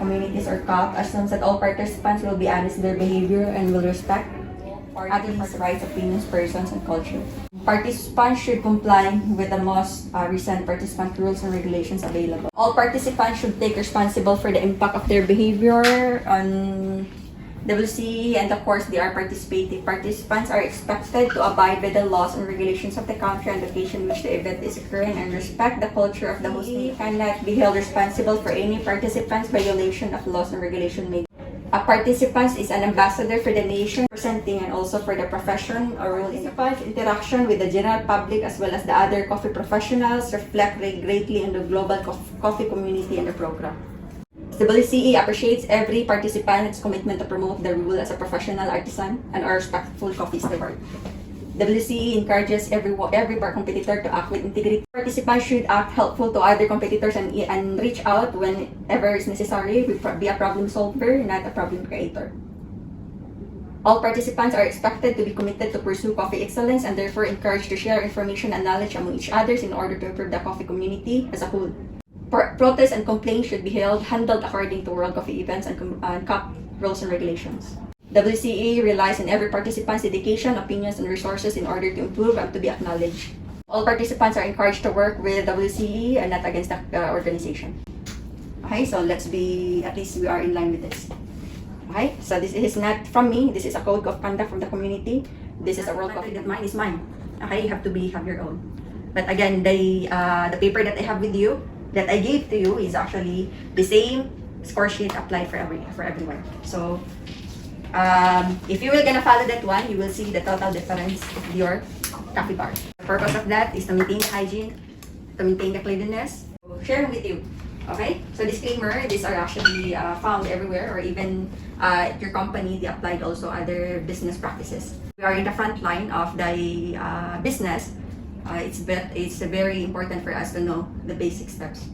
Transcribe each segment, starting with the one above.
communities or COP assumes that all participants will be honest in their behavior and will respect others' rights, opinions, persons, and culture. Participants should comply with the most recent participant rules and regulations available. All participants should take responsible for the impact of their behavior on WCE, and of course they are participating. Participants are expected to abide by the laws and regulations of the country and location in which the event is occurring and respect the culture of the host nation. Cannot be held responsible for any participant's violation of laws and regulations made. A participant is an ambassador for the nation, presenting and also for the profession or role in the interaction with the general public as well as the other coffee professionals reflect greatly on the global coffee community and the program. WCE appreciates every participant's commitment to promote the rule as a professional artisan and a respectful coffee steward. WCE encourages every competitor to act with integrity. Participants should act helpful to other competitors and reach out whenever is necessary. Be a problem solver, not a problem creator. All participants are expected to be committed to pursue coffee excellence and therefore encouraged to share information and knowledge among each other in order to improve the coffee community as a whole. Protests and complaints should be handled according to World Coffee events and COP rules and regulations. WCA relies on every participant's dedication, opinions, and resources in order to improve and to be acknowledged. All participants are encouraged to work with WCE and not against the organization. Okay, so let's be, at least we are in line with this. Okay, so this is not from me, this is a code of conduct from the community. This is a World Coffee that mine is mine. Okay, you have to have your own. But again, the paper that I have with you, that I gave to you is actually the same score sheet applied for everyone. So, if you will gonna follow that one, you will see the total difference of your coffee bar. The purpose of that is to maintain the hygiene, to maintain the cleanliness, share with you. Okay? So disclaimer, these are actually found everywhere, or even at your company, they applied also other business practices. We are in the front line of the business. It's very important for us to know the basic steps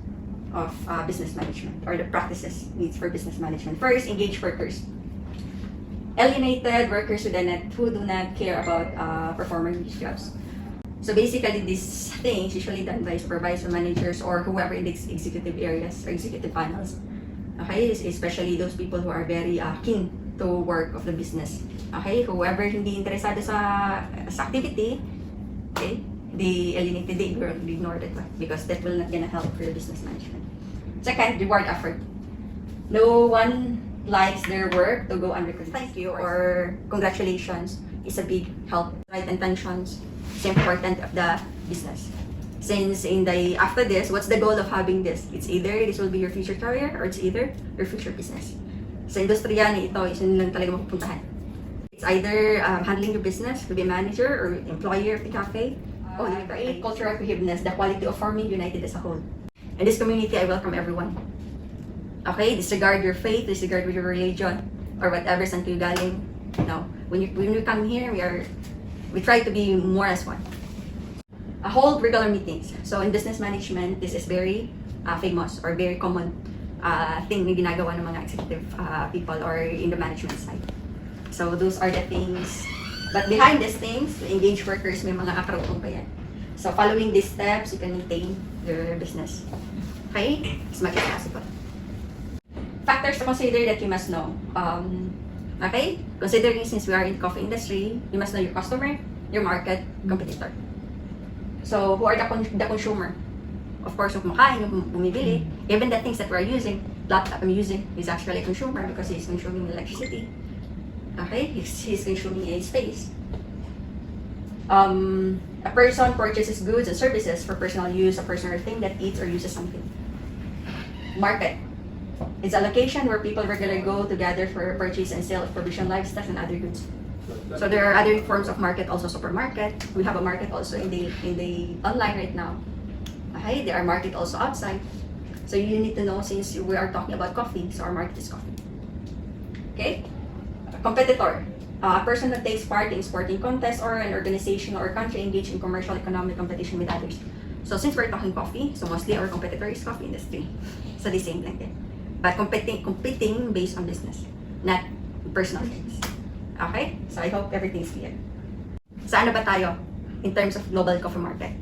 of business management or the practices needs for business management. First, engage workers. Alienated workers who do not care about performing these jobs. So basically, these things usually done by supervisor, managers, or whoever in the executive areas or executive panels. Okay, especially those people who are very keen to work of the business. Okay, whoever hindi interesado sa activity, okay, they eliminate, they ignore that one because that will not gonna help for your business management. Second, reward effort. No one likes their work to go unrecognized. Thank you or congratulations is a big help. Right intentions is important of the business. Since after this, what's the goal of having this? It's either this will be your future career or it's either your future business. Sa industriya ni ito, yun lang talaga mapupuntahan. It's either handling your business to be a manager or employer of the cafe. The culture of cohesiveness, the quality of farming united as a whole. In this community, I welcome everyone. Okay, disregard your faith, disregard your religion, or whatever saan kayo galing. No, when you come here, we try to be more as one. Hold regular meetings. So in business management, this is very famous or very common thing na ginagawa ng mga executive people or in the management side. So those are the things. But behind these things, to engage workers, may mga akarugtong pa yan. So following these steps, you can maintain your business. Okay? As much as possible. Factors to consider that you must know. Okay? Considering since we are in the coffee industry, you must know your customer, your market, competitor. So who are the consumer? Of course, yung kumakain, yung bumibili, even the things that we're using, laptop I'm using is actually a consumer because he's consuming electricity. Okay, he's consuming a space. A person purchases goods and services for personal use, a personal thing that eats or uses something. Market. It's a location where people regularly go to gather for purchase and sale of provision livestock and other goods. So there are other forms of market, also supermarket. We have a market also in the online right now. Okay, there are market also outside. So you need to know since we are talking about coffee, so our market is coffee. Okay? Competitor, a person that takes part in sporting contests or an organization or country engaged in commercial economic competition with others. So since we're talking coffee, so mostly our competitor is coffee industry. So the same like that. But competing based on business, not personal things. Okay? So I hope everything's clear. Saan na ba tayo in terms of global coffee market?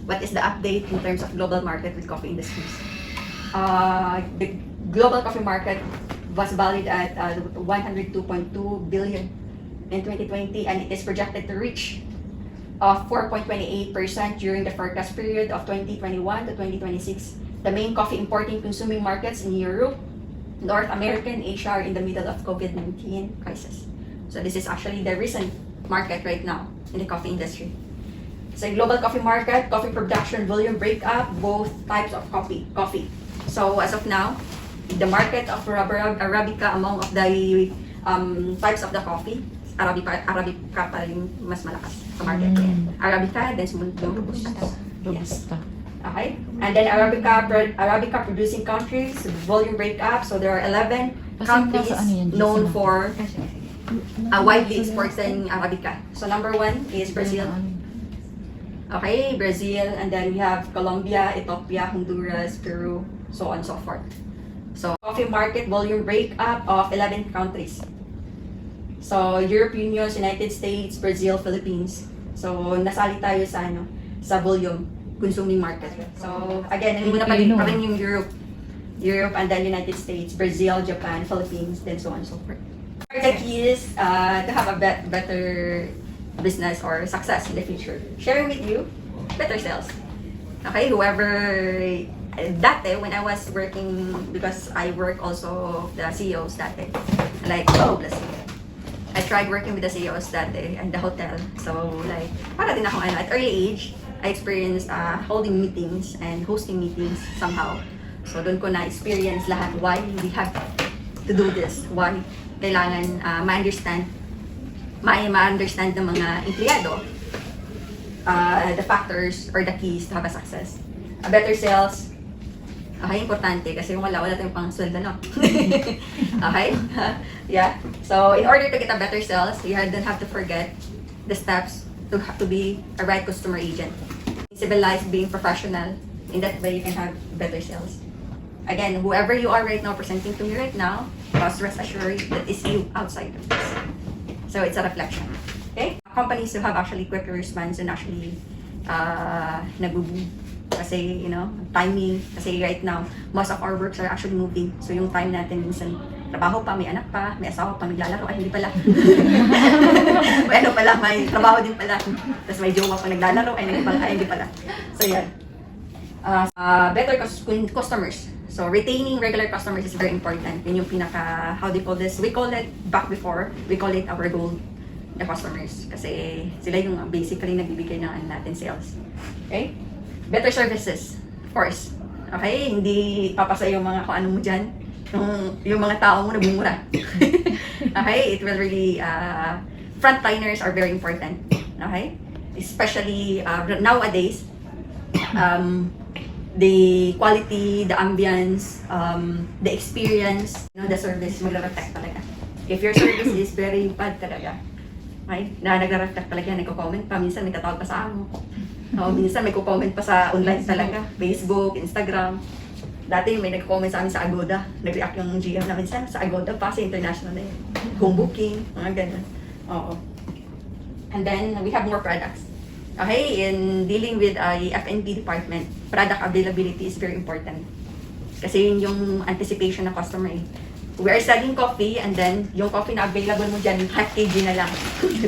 What is the update in terms of global market with coffee industries? global coffee market was valued at 102.2 billion in 2020, and it is projected to reach 4.28% during the forecast period of 2021 to 2026. The main coffee importing consuming markets in Europe, North America, and Asia are in the middle of COVID-19 crisis. So this is actually the recent market right now in the coffee industry. So global coffee market, coffee production volume breakup, both types of coffee. So as of now, the market of Arabica among of the types of the coffee, Arabica pa rin mas malakas sa market. Arabica, then yung Robusta. Yes. Okay. And then Arabica producing countries, volume breakup. So there are 11 countries known for widely exporting Arabica. So number 1 is Brazil. Okay, Brazil, and then we have Colombia, Ethiopia, Honduras, Peru, so on and so forth. So coffee market volume breakup of 11 countries. So European Union, United States, Brazil, Philippines. So nasali tayo sa volume consuming market. So again, hindi mo na pa rin yung Europe and then United States, Brazil, Japan, Philippines, then so on and so forth. The key is to have a better business or success in the future. Sharing with you better sales. Okay, dati when I was working, because I work also the CEOs dati, like, bless you. I tried working with the CEOs dati and the hotel. So like, para din ako at early age, I experienced holding meetings and hosting meetings somehow. So doon ko na-experience lahat why we have to do this, why kailangan ma-understand ng mga empleyado the factors or the keys to have a success. A better sales, okay, importante kasi kung wala tayong pang sweldo, no? Okay? Yeah. So in order to get a better sales, you don't have to forget the steps to be a right customer agent. Civilize being professional. In that way, you can have better sales. Again, whoever you are right now, presenting to me right now, rest assured that is you outside of this. So it's a reflection. Okay? Companies who have actually quicker response and actually nag-boom. Kasi, timing. Kasi right now, most of our works are actually moving. So yung time natin minsan, trabaho pa, may anak pa, may asawa pa, naglalaro. Ay, hindi pala. May trabaho din pala. Tapos may jowa pa naglalaro. Ay, hindi pala. So yan. Better customers. So retaining regular customers is very important. Yun yung pinaka, how do you call this? We call it, back before, we call it our gold, the customers. Kasi sila yung basically nagbibigay ng natin sales. Okay? Better services, of course. Okay? Hindi papasa yung mga kung ano mo dyan. Yung mga tao mo nabumura. Okay? It will really, frontliners are very important. Okay? Especially nowadays, the quality, the ambience, the experience, the service, magre-reflect talaga. If your service is very bad talaga, okay? Nagre-reflect talaga, nagko-comment pa, minsan may tatawag pa sa amo. Minsan may comment pa sa online talaga, Facebook, Instagram. Dati may nag-comment sa amin sa Agoda, nag-react yung GM namin sa Agoda pa, sa international na yun. Home booking, mga ganun. Oo. And then, we have more products. Okay, in dealing with a F&B department, product availability is very important. Kasi yun yung anticipation ng customer. We are selling coffee and then yung coffee na available mo dyan, half kg na lang.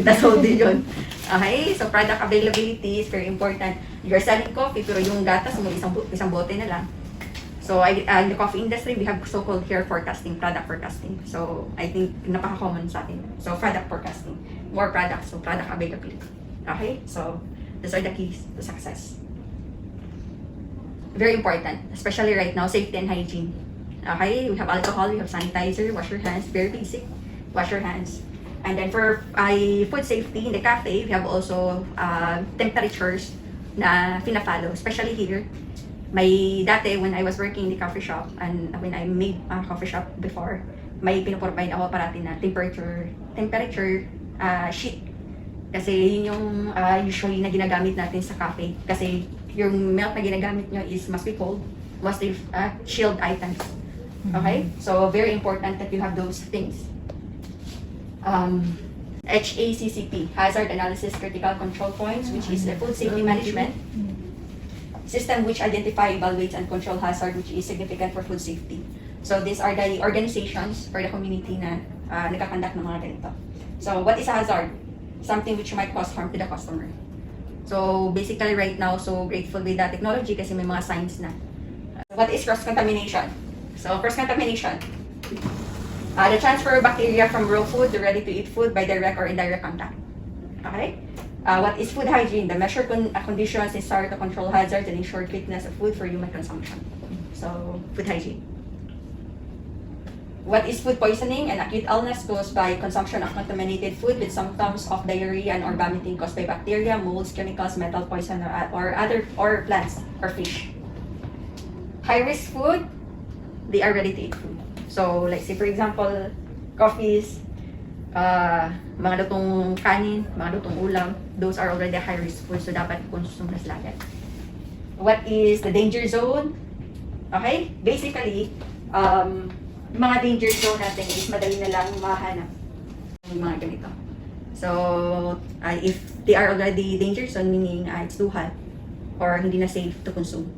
That's all din yun. Okay, so product availability is very important. You are selling coffee pero yung gatas mo isang bote na lang. So in the coffee industry, we have so-called here forecasting, product forecasting. So I think napaka-common sa atin. So product forecasting, more products, so product availability. Okay, so these are the keys to success. Very important, especially right now, safety and hygiene. Okay, we have alcohol, we have sanitizer, wash your hands, very basic, wash your hands. And then for food safety in the cafe, we have also temperatures na pina-follow, especially here. Dati when I was working in the coffee shop and when I made a coffee shop before, may pinaprovide ako parati na temperature sheet. Kasi yun yung usually na ginagamit natin sa cafe. Kasi yung milk na ginagamit nyo must be cold, must be chilled items. Okay? So very important that you have those things. HACCP, Hazard Analysis Critical Control Points, which is the food safety management system which identify, evaluates, and control hazard which is significant for food safety. So these are the organizations or the community na nagkakandak ng mga ganito. So what is a hazard? Something which might cause harm to the customer. So basically right now, so grateful with that technology kasi may mga signs na. What is cross-contamination? So cross-contamination, the transfer of bacteria from raw food to ready-to-eat food by direct or indirect contact. Okay? What is food hygiene? The measured conditions necessary to control hazards and ensure fitness of food for human consumption. So food hygiene. What is food poisoning? An acute illness caused by consumption of contaminated food with symptoms of diarrhea and or vomiting caused by bacteria, molds, chemicals, metal poison, or plants or fish. High-risk food, they are ready-to-eat food. So, like say for example, coffees, mga lutong kanin, mga lutong ulam, those are already high-risk food, so dapat consume na sila agad. What is the danger zone? Okay, basically, mga danger zone natin is madali na lang mahanap yung mga ganito. So, if they are already danger zone, meaning it's too hot or hindi na safe to consume.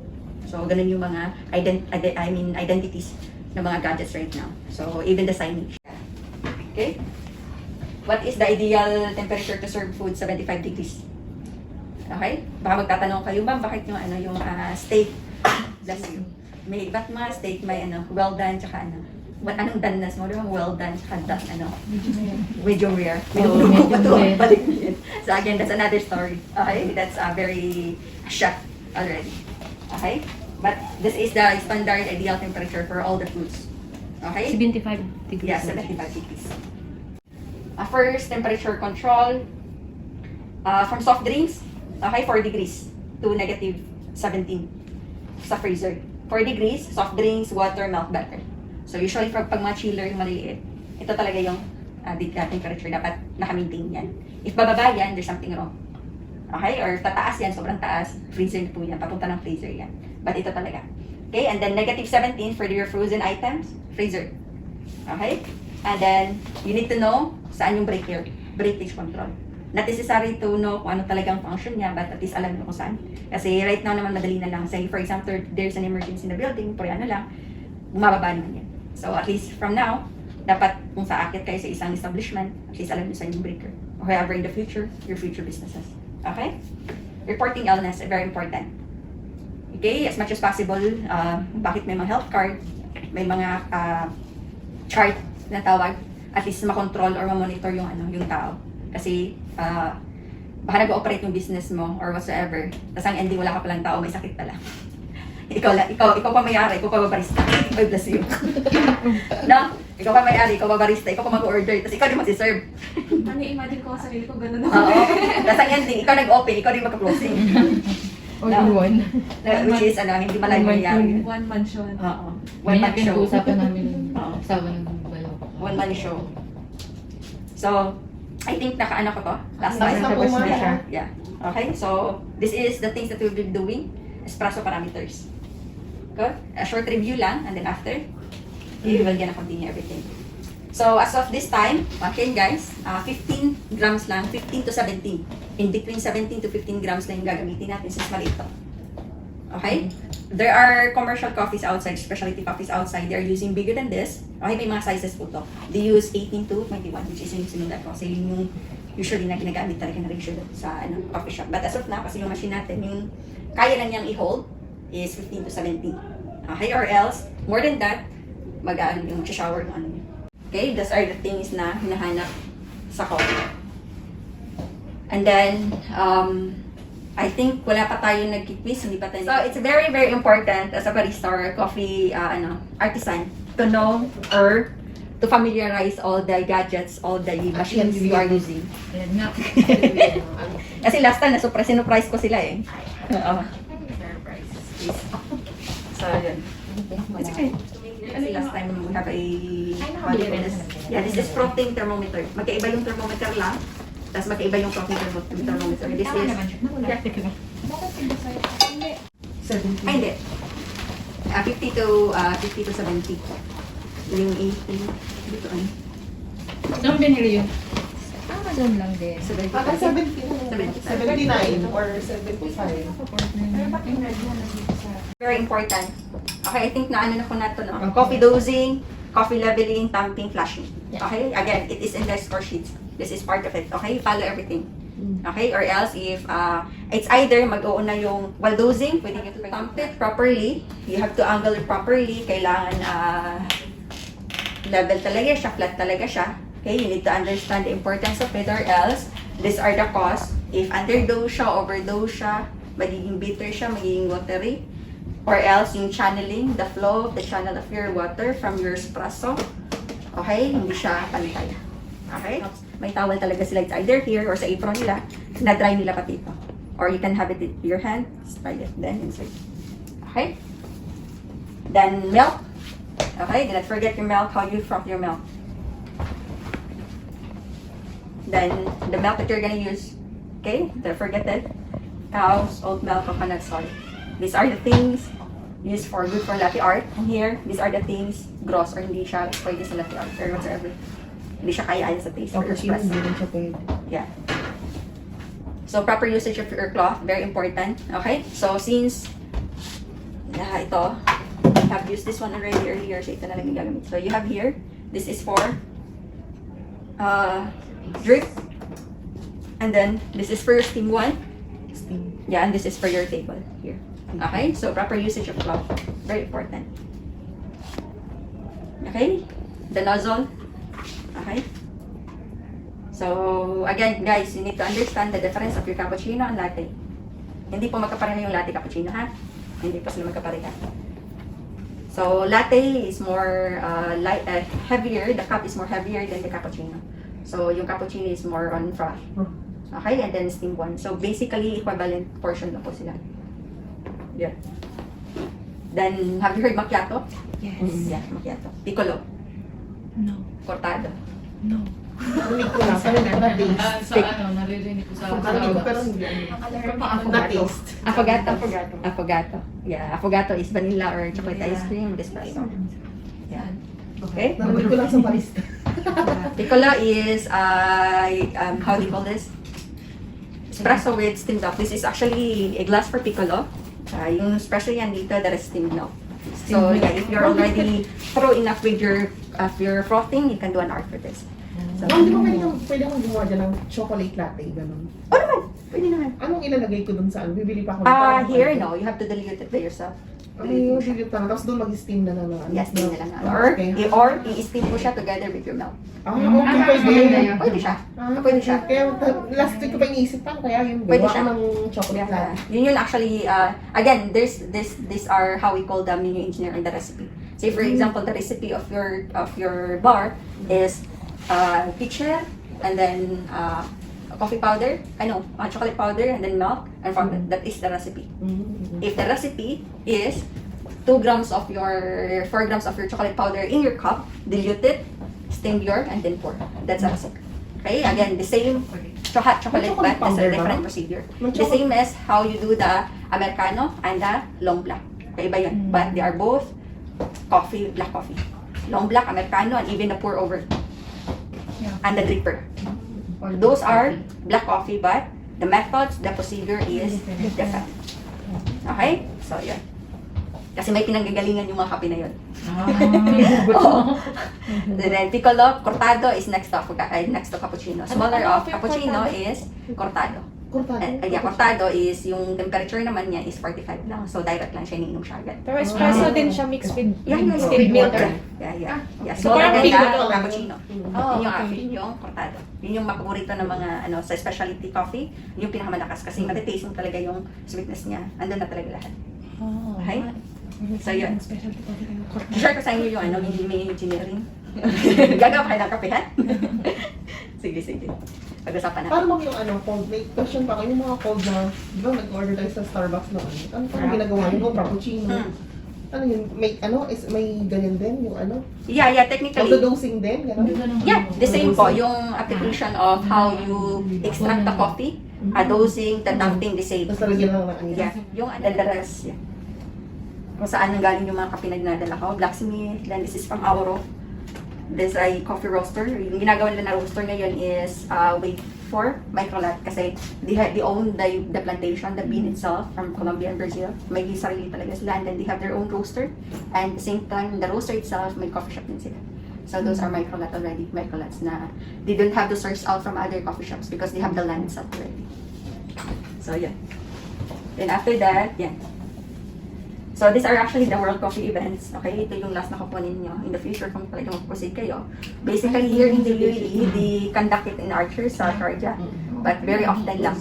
So, ganun yung mga identities ng mga gadgets right now. So, even the signage. Okay? What is the ideal temperature to serve food? 75 degrees. Okay? Baka magtatanong kayo, ma'am, bakit yung steak, bless you. May, ba't mga steak may well done, tsaka anong doneness mo? Diba? Well done, tsaka done, medium rare. Medium rare. So again, that's another story. Okay? That's very chef already. Okay? But this is the standard ideal temperature for all the foods. Okay? 75 degrees. Yeah, 75 degrees. First, temperature control. From soft drinks, okay, 4 degrees to negative 17 sa freezer. 4 degrees, soft drinks, water, milk, butter. So usually pag mga chiller yung maliliit, ito talaga yung temperature dapat naka-maintain yan. If bababa yan, there's something wrong. Okay? Or tataas yan, sobrang taas, freezer po yan, papunta ng freezer yan. But ito talaga. Okay? And then negative 17 for your frozen items, freezer. Okay? And then, you need to know saan yung breakage control. Not necessary to know kung ano talagang function niya, but at least alam nyo kung saan. Kasi right now naman madali na lang. Say, for example, there's an emergency in the building, pero lang, bumababa naman yan. So at least from now, dapat kung sa akit kayo sa isang establishment, at least alam nyo saan yung breaker. Or however in the future, your future businesses. Okay? Reporting illness, very important. Okay, as much as possible, bakit may mga health card, may mga chart na tawag, at least makontrol or ma-monitor yung tao. Kasi baka nag-ooperate yung business mo or whatsoever, tapos ang ending wala ka palang tao, may sakit pala. ikaw pa may-ari, ikaw pa barista. Ay, bless you. No? Ikaw pa may-ari, ikaw pa barista, ikaw pa mag-order, tapos ikaw din mag-serve. Imagine ko sa sarili ko gano'n ako. Oo. Tapos ang ending, ikaw nag-open, ikaw din magka-closing. All in one. Which is, hindi malayo mangyari. One man show. Oo. One man show. Pinag-uusapan namin yung asawa ng balaw. One man show. So, I think nakaano ko to. Last time. Tapos na siya. Yeah. Okay, so this is the things that we'll be doing. Espresso parameters. Good? A short review lang, and then after, we will gonna continue everything. So, as of this time, okay guys, 15 grams lang, 15 to 17. In between 17 to 15 grams lang yung gagamitin natin since maliit to. Okay? There are commercial coffees outside, specialty coffees outside. They are using bigger than this. Okay, may mga sizes po to. They use 18 to 21, which is yung sinundan ko. Kasi yun yung usually na ginagamit talaga na ratio sa coffee shop. But as of now, kasi yung machine natin, yung kaya lang niyang i-hold is 15 to 17. Okay, or else, more than that, yung shower ng niya. Okay, those are the things na hinahanap sa coffee. And then, I think wala pa tayo nag-quiz, hindi pa tayo. So, it's very, very important as a barista or coffee artisan to know or to familiarize all the gadgets, all the machines you are using. Ayan nga. Kasi last time, sinurprise ko sila eh. Oo. So, yun. It's okay. Kasi last time we have a this is protein thermometer. Magkaiba yung thermometer lang, tapos magkaiba yung protein thermometer. This is... Ay, hindi. 50 to 70. Yung 80. Dito ano? Saan binili yun? Amazon lang din. Baka 79 or 75. Very important. Okay, I think na ko na to, no? Coffee dosing, coffee leveling, tamping, flashing. Okay, again, it is in the score sheets. This is part of it. Okay, follow everything. Okay, or else if it's either mag-uuna yung while dosing, pwede nyo to pump it properly. You have to angle it properly. Kailangan level talaga siya, flat talaga siya. Okay, you need to understand the importance of it, or else these are the costs. If underdose siya, overdose siya, magiging bitter siya, magiging watery. Or else, yung channeling, the flow of the channel of your water from your espresso. Okay? Hindi siya pantay. Okay? May towel talaga sila. It's either here or sa apron nila. Na-dry nila pati ito. Or you can have it in your hand. Spread it. Then insert. Okay? Then milk. Okay? Do not forget your milk. How you froth your milk. Then the milk that you're gonna use. Okay? Don't forget it. Cows, oat milk, coconut, soy. These are the things used for good for latte art. And here, these are the things gross or hindi siya pwede sa latte art or whatsoever. Hindi siya kaya sa taste or express. Yeah. So, proper usage of your cloth, very important. Okay? So, since ito, I have used this one already earlier, so ito na lang yung gagamit. So, you have here, this is for drip. And then, this is for your steam one. Yeah, and this is for your table here. Okay, so proper usage of cloth, very important. Okay, the nozzle. Okay. So again, guys, you need to understand the difference of your cappuccino and latte. Hindi po magkapareha yung latte cappuccino, ha? Hindi po sila magkapareha. So latte is more light, heavier. The cup is more heavier than the cappuccino. So yung cappuccino is more on froth. Okay, and then steam one. So basically, equivalent portion na po sila. Yeah. Then, have you heard macchiato? Yes. Yeah, macchiato. Piccolo. No. Cortado. No. Hindi ko lang. Parang Sa ano, naririnig ko sa na-taste. Affogato. Yeah, affogato is vanilla or chocolate ice cream with espresso. Yeah. Okay. Narinig ko lang sa barista. Piccolo is, how do you call this? Espresso with steamed milk. This is actually a glass for piccolo. Yung espresso yan dito, that is steamed milk. So yeah, if you're already pro enough with your frothing, you can do an art for this. So, Ma'am, di ba pwede akong gumawa dyan ng chocolate latte, ganun? oh naman, pwede naman. Anong ilalagay ko dun sa ano? Bibili pa ako. Here, no, you have to dilute it by yourself. Ay, dilute na. Tapos doon mag-steam na lang. Yes, steam na lang. Okay. Or i-steam mo siya together with your milk. Okay, pwede. Pwede siya. Pwede siya. Kaya last week ko pa iniisip pa, kaya yung Pwede gawa siya. ko ng chocolate latte. Yun actually, again, these are how we call the menu engineer in the recipe. Say for example, the recipe of your bar is pitcher, and then coffee powder, chocolate powder, and then milk, and fondant. That is the recipe. If the recipe is 4 grams of your chocolate powder in your cup, dilute it, steam your, and then pour. That's a recipe. Okay, again, the same chocolate, but that's a different procedure. The same as how you do the Americano and the long black. Okay, iba yun. But they are both black coffee. Long black, Americano, and even the pour over. And the dripper. Those are black coffee, but the methods, the procedure is different. Okay? So, yun. Kasi may pinanggagalingan yung mga kape na yun. Oh. Then, piccolo, cortado is next to cappuccino. Smaller of cappuccino is cortado. Cortado is yung temperature naman niya is 45 lang. So, direct lang siya, iniinom siya agad. Pero espresso din siya mixed with steamed milk. water. Yeah. So, Smaller parang than piccolo. the cappuccino. Oh, Yun yung okay. coffee, yung cortado. Yun yung paborito ng mga sa specialty coffee, yung pinakamalakas kasi matitaste mo talaga yung sweetness niya. Andun na talaga lahat. Oh. Okay? So, yun. Specialty coffee kayo. Share ko sa inyo yung may engineering. Gagawa kayo ng kape, ha? Sige. Pag-usapan natin. Paano mo yung cold? May question pa ako, yung mga cold na, di ba nag-order tayo sa Starbucks na ano ginagawa nyo? Frappuccino. Ano yun? May ganyan din yung Yeah, technically. Auto-dosing din, gano'n? Yeah, the same po. Yung application of how you extract the coffee, dosing, the dumping, the same. Basta lagyan lang ng Yeah, yung adalaras. Yeah. Kung saan galing yung mga kape na dinadala ko. Blacksmith, then this is from Auro. This ay coffee roaster. Yung ginagawa nila na roaster ngayon is before, microlat, kasi they own the plantation, the bean itself from Colombia and Brazil. May sarili talaga sila, and then they have their own roaster. And at the same time, the roaster itself, may coffee shop din sila. So those are microlat already, microlats na they don't have to source out from other coffee shops because they have the land itself already. So yeah. Then after that, yeah. So these are actually the World Coffee events. Okay, ito yung last na kukunin nyo. In the future, kung talagang mag-proceed kayo. Basically, here in the UAE, they conduct it in Archers sa Sharjah. But very often lang.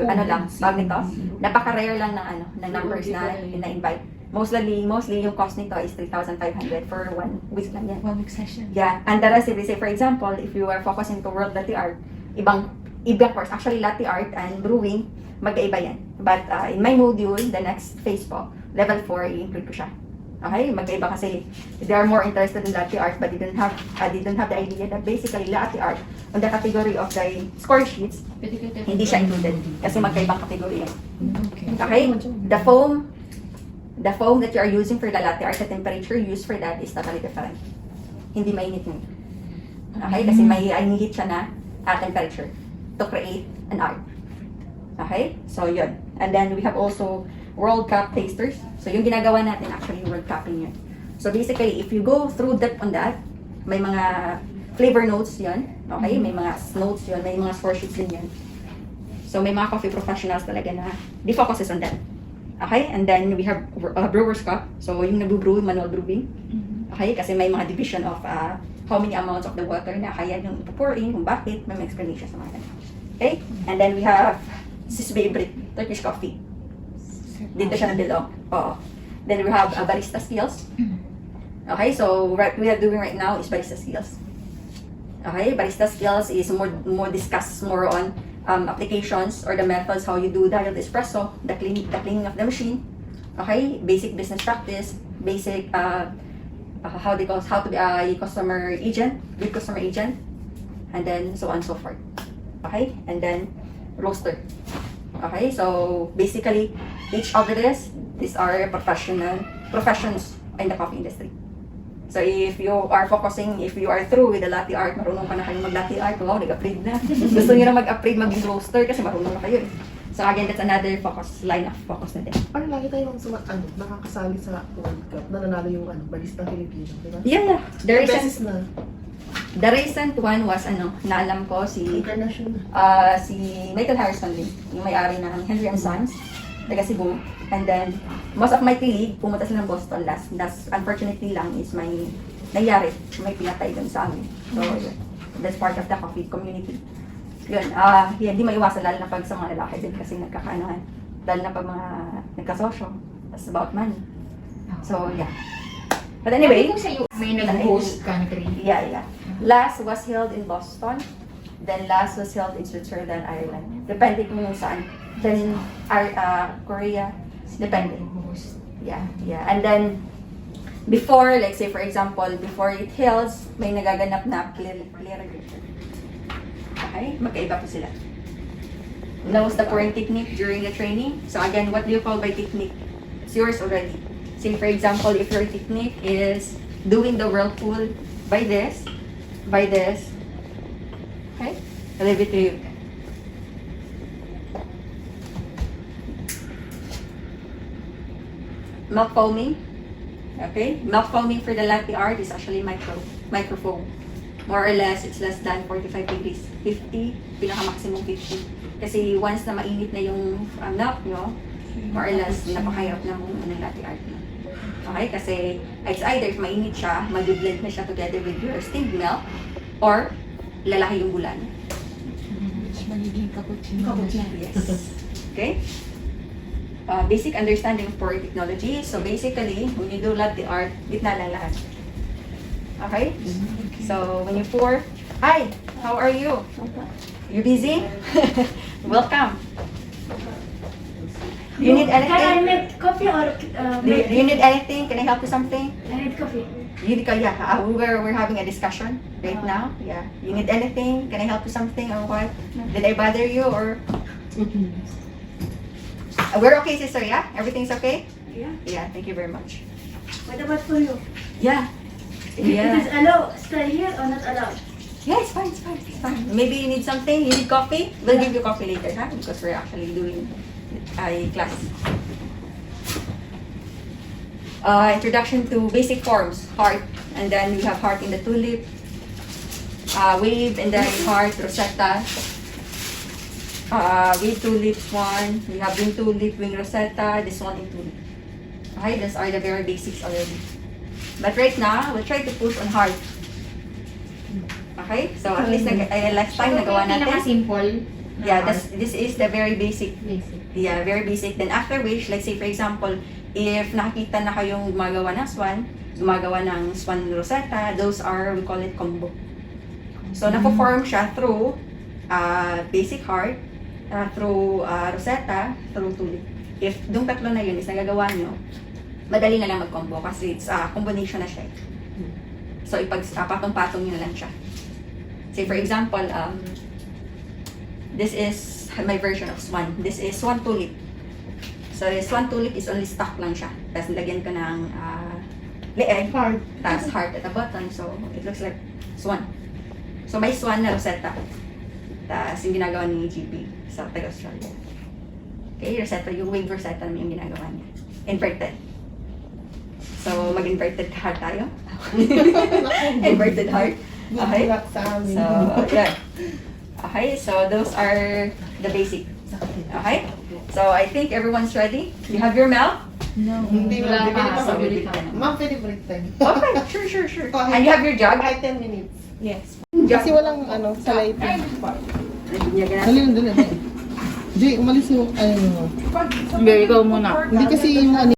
Ano lang, tawag nito. Napaka-rare lang ng numbers na invite. Mostly yung cost nito is 3,500 for 1 week lang yan. 1 week session. Yeah, and the rest, if you say, for example, if you are focusing to world latte art, ibang course. Actually, latte art and brewing, magkaiba yan. But in my module, the next phase po, level 4, i-include ko siya. Okay? Magkaiba kasi they are more interested in latte art, but they don't have the idea that basically latte art, on the category of the score sheets, hindi siya included. Kasi magkaibang category yan. Okay? The foam that you are using for the latte art, the temperature used for that is totally different. Hindi mainit nun. Okay? Kasi may heat siya na temperature to create an art. Okay? So, yun. And then, we have also World Cup tasters. So, yung ginagawa natin, actually, World Cupping yun. So, basically, if you go through depth on that, may mga flavor notes yun. Okay? May mga notes yun. May mga score sheets din yun. So, may mga coffee professionals talaga na the focus is on that. Okay? And then, we have Brewer's Cup. So, yung nagbo-brew, manual brewing. Okay? Kasi may mga division of how many amounts of the water na kaya yung pour in, kung bakit, may explanation sa mga ganun. Okay? And then, we have sis favorite, Turkish coffee. Dito siya na-belong. Oo. Then we have barista skills. Okay, so what we are doing right now is barista skills. Okay, barista skills is more discussed more on applications or the methods how you do dialed espresso, the cleaning of the machine. Okay, basic business practice, basic how to be a customer agent, good customer agent, and then so on and so forth. Okay, and then roaster. Okay, so basically each of these are professions in the coffee industry. So if you are through with the latte art, marunong ka na kayong mag-latte art, wow, nag-upgrade na. Gusto niyo na mag-upgrade, maging roaster kasi marunong na kayo eh. So again, that's another line of focus na din. Parang lagi tayong nakakasali sa World Cup, nananalo yung barista Filipino, di ba? Yeah. The recent one was naalam ko si International. si Michael Harrison din, yung may-ari ng Henry & Sons, taga Cebu. And then most of my colleague pumunta sila ng Boston last. Unfortunately lang is may nangyari, may pinatay dun sa amin. So that's part of the coffee community. Yun, hindi maiwasan lalo na pag sa mga lalaki din kasi nagkakaanahan. Lalo na pag mga nagkasosyo. That's about money. So yeah. But anyway, may nag-host country. Yeah. Last was held in Boston. Then last was held in Switzerland, Ireland. Depende kung saan. Then Korea. Depende. Yeah. And then before, like say for example, before it holds, may nagaganap na clearingation. Okay? Magkaiba po sila. Knows the pouring technique during the training. So again, what do you call by technique? It's yours already. Say for example, if your technique is doing the whirlpool by this, okay? I'll leave it to you. Milk foaming, okay? Milk foaming for the latte art is actually microfoam. More or less, it's less than 45 degrees. 50, pinaka-maximum 50. Kasi once na mainit na yung milk nyo, more or less, napakahirap na mong latte art na. Okay? Kasi it's either if mainit siya, mag-blend na siya together with your steamed milk, or lalaki yung gula niya. Magiging cappuccino. Yes. Okay? Basic understanding of pouring technology. So basically, when you do latte art, gitna lang lahat. Okay? So when you pour, hi, how are you? You busy? Welcome. Do you need anything? Can I make coffee or Do you need anything? Can I help you something? I need coffee. Yeah, we're having a discussion right now. Yeah. You need anything? Can I help you something or what? Did I bother you or? We're okay, sister. Yeah, everything's okay. Yeah. Yeah. Thank you very much. What about for you? Yeah. It is allowed stay here or not allowed? Yeah, it's fine, it's fine, it's fine. Maybe you need something, you need coffee? We'll give you coffee later, huh? Because we're actually doing a class. Introduction to basic forms, heart, and then we have heart in the tulip, wave, and then heart, rosetta, wave tulip, swan, we have wing tulip, wing rosetta, this one in tulip. Okay, those are the very basics already. But right now, we'll try to push on heart. Okay, so at least last time nagawa natin. Pinaka-simple. Yeah, this is the very basic. Basic. Yeah, very basic. Then after which, like say for example, if nakikita na kayong gumagawa ng swan rosetta, those are, we call it combo. So, napo-form siya through basic heart, through rosetta, through tulip. If dung tatlo na yun is nagagawa nyo, madali na lang mag-combo kasi it's combination na siya. So, patong-patong nyo na lang siya. Say for example, this is my version of swan. This is swan tulip. So, swan tulip is only stock lang siya. Tapos, nilagyan ko ng leeg, Heart. tapos heart at the bottom. So, it looks like swan. So, may swan na rosetta. Tapos, yung ginagawa ni GP sa Taga-Australia. Okay, rosetta, yung wave rosetta naman yung ginagawa niya. Inverted. So, mag-inverted heart tayo. Inverted heart. Okay. Good luck sa amin. So, yeah. Okay, so those are the basic. Okay? So, I think everyone's ready. You have your milk? No. Hindi mo, Wala bibili pa. pa. Bibili pa. Ma'am, pwede break time. Okay, sure. And you have your jug? Kahit 10 minutes. Yes. Kasi walang salay ito. Dali lang. Jay, umalis yung, Hindi, ikaw muna. Hindi kasi yung